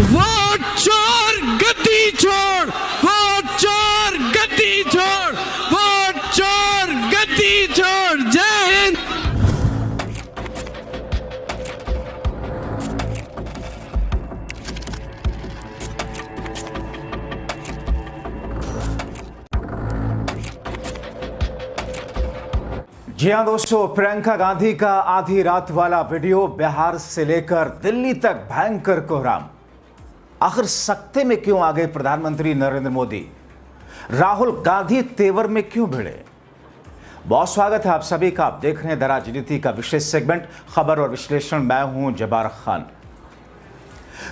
Vote चोर गद्दी छोड़, vote चोर गद्दी छोड़, वोट चोर गद्दी छोड़। जय हिंद। जी हाँ दोस्तों, प्रियंका गांधी का आधी रात वाला वीडियो बिहार से लेकर दिल्ली तक भयंकर कोहराम। आखिर सख्ते में क्यों आ गए प्रधानमंत्री नरेंद्र मोदी? राहुल गांधी तेवर में क्यों भिड़े? बहुत स्वागत है आप सभी का। आप देख रहे हैं द राजनीति का विशेष सेगमेंट खबर और विश्लेषण। मैं हूं जब्बार खान।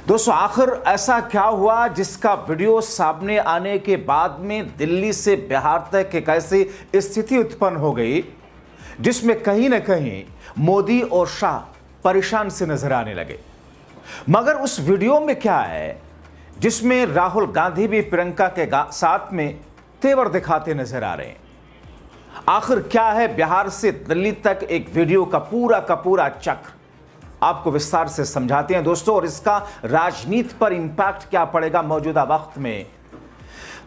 दोस्तों, आखिर ऐसा क्या हुआ जिसका वीडियो सामने आने के बाद में दिल्ली से बिहार तक एक ऐसी स्थिति उत्पन्न हो गई जिसमें कहीं ना कहीं मोदी और शाह परेशान से नजर आने लगे। मगर उस वीडियो में क्या है जिसमें राहुल गांधी भी प्रियंका के साथ में तेवर दिखाते नजर आ रहे हैं? आखिर क्या है बिहार से दिल्ली तक एक वीडियो का पूरा चक्र आपको विस्तार से समझाते हैं दोस्तों, और इसका राजनीति पर इंपैक्ट क्या पड़ेगा मौजूदा वक्त में।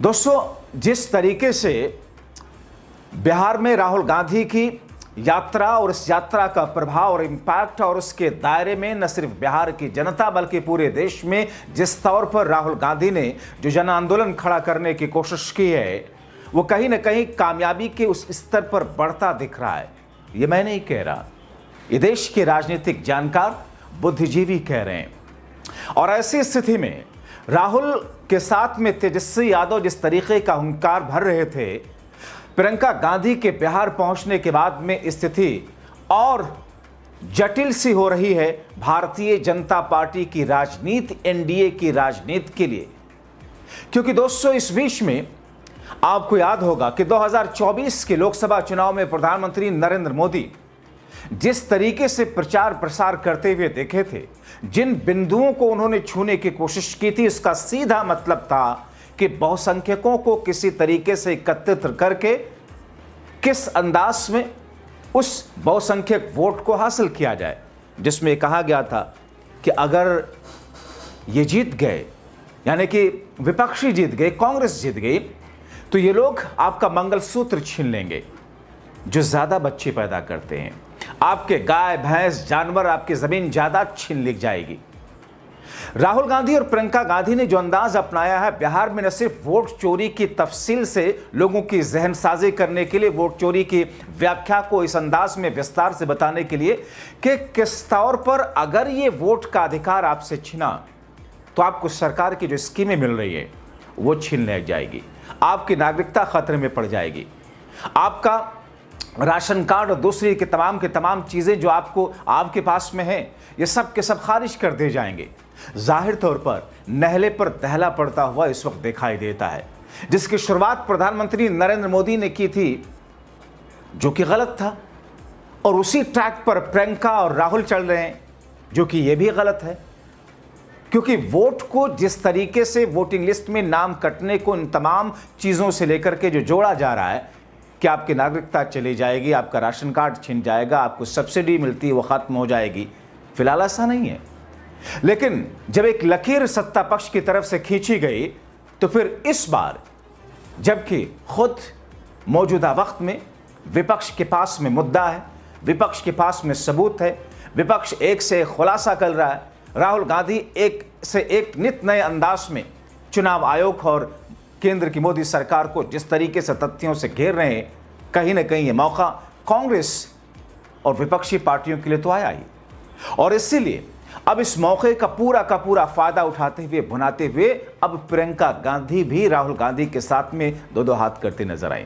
दोस्तों, जिस तरीके से बिहार में राहुल गांधी की यात्रा और इस यात्रा का प्रभाव और इंपैक्ट और उसके दायरे में न सिर्फ बिहार की जनता बल्कि पूरे देश में जिस तौर पर राहुल गांधी ने जो जन आंदोलन खड़ा करने की कोशिश की है, वो कहीं ना कहीं कामयाबी के उस स्तर पर बढ़ता दिख रहा है। ये मैं नहीं कह रहा, ये देश के राजनीतिक जानकार बुद्धिजीवी कह रहे हैं। और ऐसी स्थिति में राहुल के साथ में तेजस्वी यादव जिस तरीके का हुंकार भर रहे थे, प्रियंका गांधी के बिहार पहुंचने के बाद में स्थिति और जटिल सी हो रही है भारतीय जनता पार्टी की राजनीति, एनडीए की राजनीति के लिए। क्योंकि दोस्तों, इस बीच में आपको याद होगा कि 2024 के लोकसभा चुनाव में प्रधानमंत्री नरेंद्र मोदी जिस तरीके से प्रचार प्रसार करते हुए देखे थे, जिन बिंदुओं को उन्होंने छूने की कोशिश की थी, इसका सीधा मतलब था कि बहुसंख्यकों को किसी तरीके से एकत्रित करके किस अंदाज में उस बहुसंख्यक वोट को हासिल किया जाए, जिसमें कहा गया था कि अगर ये जीत गए, यानी कि विपक्षी जीत गए, कांग्रेस जीत गई, तो ये लोग आपका मंगलसूत्र छीन लेंगे जो ज्यादा बच्चे पैदा करते हैं, आपके गाय भैंस जानवर, आपकी जमीन जायदाद छीन ली जाएगी। राहुल गांधी और प्रियंका गांधी ने जो अंदाज अपनाया है बिहार में, न सिर्फ वोट चोरी की तफसील से लोगों की जहनसाजी करने के लिए, वोट चोरी की व्याख्या को इस अंदाज में विस्तार से बताने के लिए कि किस तौर पर अगर ये वोट का अधिकार आपसे छीना तो आपको सरकार की जो स्कीमें मिल रही है वो छीन ले जाएगी, आपकी नागरिकता खतरे में पड़ जाएगी, आपका राशन कार्ड और दूसरी के तमाम चीजें जो आपके पास में है, ये सब के सब खारिज कर दिए जाएंगे। जाहिर तौर पर नहले पर दहला पड़ता हुआ इस वक्त दिखाई देता है, जिसकी शुरुआत प्रधानमंत्री नरेंद्र मोदी ने की थी, जो कि गलत था, और उसी ट्रैक पर प्रियंका और राहुल चल रहे हैं, जो कि यह भी गलत है। क्योंकि वोट को जिस तरीके से वोटिंग लिस्ट में नाम कटने को इन तमाम चीजों से लेकर के जो जोड़ा जा रहा है कि आपकी नागरिकता चली जाएगी, आपका राशन कार्ड छिन जाएगा, आपको सब्सिडी मिलती है वो खत्म हो जाएगी, फिलहाल ऐसा नहीं है। लेकिन जब एक लकीर सत्ता पक्ष की तरफ से खींची गई तो फिर इस बार, जबकि खुद मौजूदा वक्त में विपक्ष के पास में मुद्दा है, विपक्ष के पास में सबूत है, विपक्ष एक से एक खुलासा कर रहा है, राहुल गांधी एक से एक नित नए अंदाज में चुनाव आयोग और केंद्र की मोदी सरकार को जिस तरीके से तथ्यों से घेर रहे हैं, कहीं ना कहीं ये मौका कांग्रेस और विपक्षी पार्टियों के लिए तो आया ही। और इसीलिए अब इस मौके का पूरा फायदा उठाते हुए, भुनाते हुए अब प्रियंका गांधी भी राहुल गांधी के साथ में दो हाथ करते नजर आई।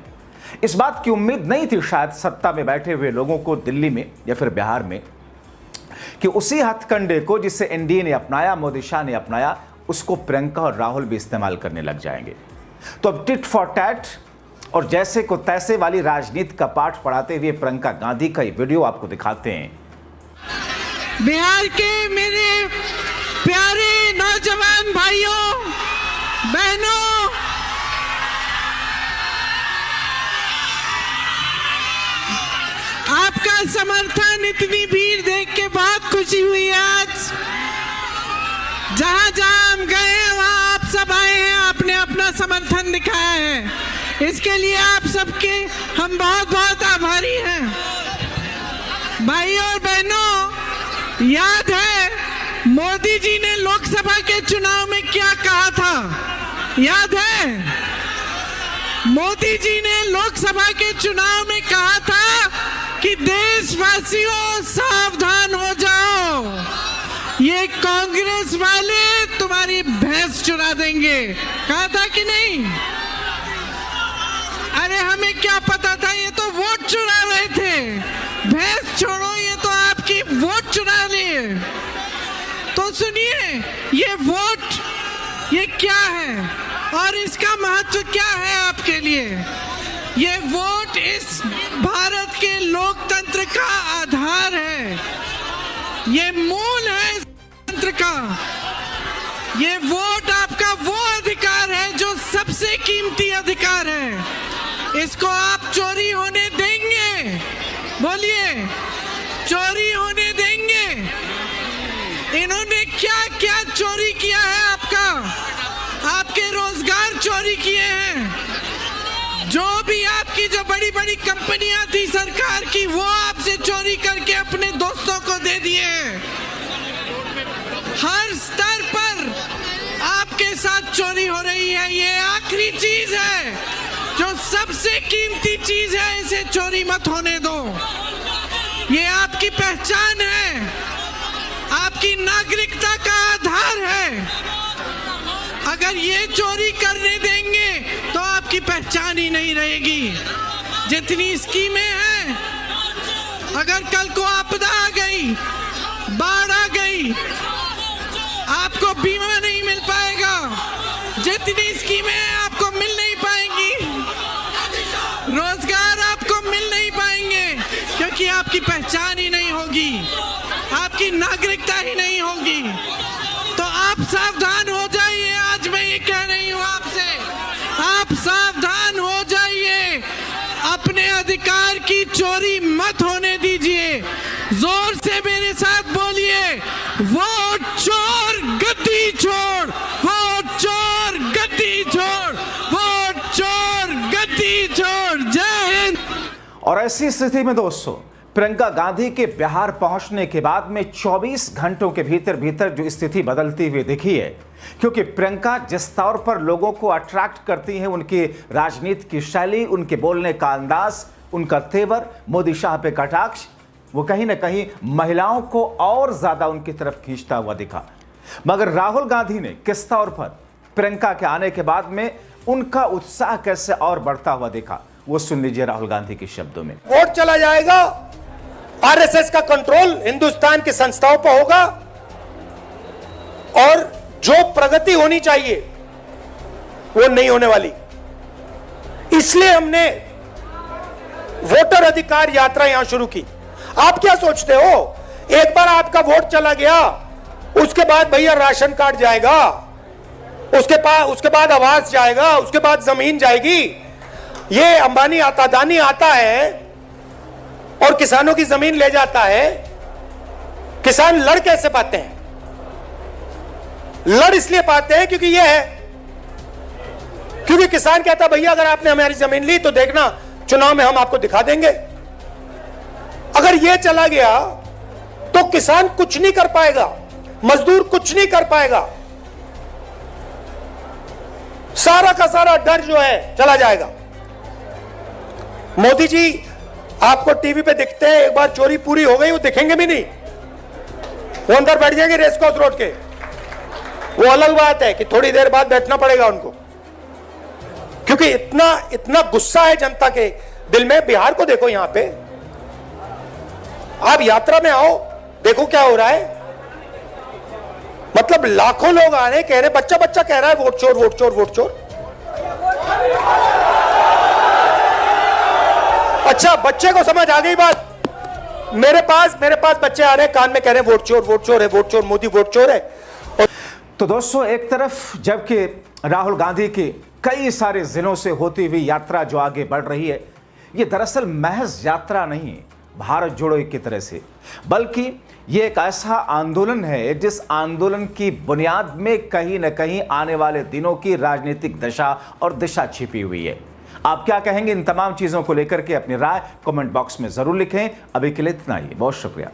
इस बात की उम्मीद नहीं थी शायद सत्ता में बैठे हुए लोगों को दिल्ली में या फिर बिहार में कि उसी हथकंडे को जिसे एनडीए ने अपनाया, मोदी शाह ने अपनाया, उसको प्रियंका और राहुल भी इस्तेमाल करने लग जाएंगे। तो अब टिट फॉर टैट और जैसे को तैसे वाली राजनीति का पाठ पढ़ाते हुए प्रियंका गांधी का ये वीडियो आपको दिखाते हैं। बिहार के मेरे प्यारे नौजवान भाइयों बहनों, आपका समर्थन, इतनी भीड़ देख के बहुत खुशी हुई आज। जहां जहां हम गए हैं वहां आप सब आए हैं, आपने अपना समर्थन दिखाया है। इसके लिए आप सबके हम बहुत बहुत आभारी हैं। भाइयों और बहनों, याद है मोदी जी ने लोकसभा के चुनाव में क्या कहा था? याद है मोदी जी ने लोकसभा के चुनाव में कहा था कि देशवासियों सावधान हो जाओ, ये कांग्रेस वाले तुम्हारी भैंस चुरा देंगे। कहा था कि नहीं? अरे हमें क्या पता था, ये तो वोट चुरा रहे थे। भैंस छोड़ो, ये तो आपकी वोट चुरा लिए। तो सुनिए, ये वोट ये क्या है और इसका महत्व क्या है आपके लिए? ये वोट इस भारत के लोकतंत्र का आधार है, ये मूल है इस तंत्र का। ये वोट आपका वो अधिकार है जो सबसे कीमती अधिकार है। इसको आप चोरी होने देंगे? बोलिए, चोरी होने देंगे? इन्होंने क्या क्या चोरी किया है आपका? आपके रोजगार चोरी किए हैं। जो भी आपकी जो बड़ी बड़ी कंपनियां थी सरकार की, वो आपसे चोरी करके अपने दोस्तों को दे दिए हैं। हर स्तर पर आपके साथ चोरी हो रही है। ये आखिरी चीज है, जो सबसे कीमती चीज है, इसे चोरी मत होने दो। ये आपकी पहचान है, आपकी नागरिकता का आधार है। अगर ये चोरी करने देंगे तो आपकी पहचान ही नहीं रहेगी। जितनी स्कीमें हैं, अगर कल को आपदा आ गई, बाढ़ आ गई, आपको बीमा नहीं मिल पाएगा। जितनी स्कीमें हैं आपको मिल नहीं पाएंगी, रोजगार आपको मिल नहीं पाएंगे, क्योंकि आपकी पहचान ही नहीं होगी, आपकी नागरिकता ही नहीं होगी। तो आप सावधान हो जाइए। आज मैं ये कह रही हूं आपसे, आप सावधान हो जाइए। अपने अधिकार की चोरी मत होने दीजिए। जोर से मेरे साथ बोलिए, वोट चोर गद्दी छोड़, वोट चोर गद्दी छोड़, वोट चोर गद्दी छोड़। जय हिंद। और ऐसी स्थिति में दोस्तों, प्रियंका गांधी के बिहार पहुंचने के बाद में 24 घंटों के भीतर भीतर जो स्थिति बदलती हुई दिखी है, क्योंकि प्रियंका जिस तौर पर लोगों को अट्रैक्ट करती हैं, उनकी राजनीति की शैली, उनके बोलने का अंदाज, उनका तेवर, मोदी शाह पे कटाक्ष, वो कहीं ना कहीं महिलाओं को और ज्यादा उनकी तरफ खींचता हुआ दिखा। मगर राहुल गांधी ने किस तौर पर प्रियंका के आने के बाद में उनका उत्साह कैसे और बढ़ता हुआ दिखा, वो सुन लीजिए राहुल गांधी के शब्दों में। वोट चला जाएगा, आरएसएस का कंट्रोल हिंदुस्तान की संस्थाओं पर होगा और जो प्रगति होनी चाहिए वो नहीं होने वाली। इसलिए हमने वोटर अधिकार यात्रा यहां शुरू की। आप क्या सोचते हो, एक बार आपका वोट चला गया, उसके बाद भैया राशन कार्ड जाएगा, उसके बाद आवास जाएगा, उसके बाद जमीन जाएगी। ये अंबानी आता, अदानी आता है और किसानों की जमीन ले जाता है। किसान लड़ कैसे पाते हैं? लड़ इसलिए पाते हैं क्योंकि ये है, क्योंकि किसान कहता भैया अगर आपने हमारी जमीन ली तो देखना चुनाव में हम आपको दिखा देंगे। अगर ये चला गया तो किसान कुछ नहीं कर पाएगा, मजदूर कुछ नहीं कर पाएगा, सारा का सारा डर जो है चला जाएगा। मोदी जी आपको टीवी पे दिखते हैं, एक बार चोरी पूरी हो गई वो दिखेंगे भी नहीं, वो अंदर बैठ जाएंगे रेसकोर्स रोड के। वो अलग बात है कि थोड़ी देर बाद बैठना पड़ेगा उनको, क्योंकि इतना गुस्सा है जनता के दिल में। बिहार को देखो, यहां पे आप यात्रा में आओ, देखो क्या हो रहा है। मतलब लाखों लोग आ रहे हैं, कह रहे, बच्चा बच्चा कह रहा है वोट चोर वोट चोर वोट चोर। अच्छा, बच्चे को समझ आ गई बात। मेरे पास बच्चे आ रहे हैं, कान में कह रहे हैं वोट चोर है, वोट चोर, मोदी वोट चोर है। तो दोस्तों, एक तरफ जबकि राहुल गांधी की कई सारे जिलों से होती हुई यात्रा जो आगे बढ़ रही है, ये दरअसल महज यात्रा नहीं, भारत जोड़ो की तरह से, बल्कि ये एक ऐसा आंदोलन है जिस आंदोलन की बुनियाद में कहीं न कहीं आने वाले दिनों की राजनीतिक दशा और दिशा छिपी हुई है। आप क्या कहेंगे इन तमाम चीजों को लेकर के? अपनी राय कमेंट बॉक्स में जरूर लिखें। अभी के लिए इतना ही, बहुत शुक्रिया।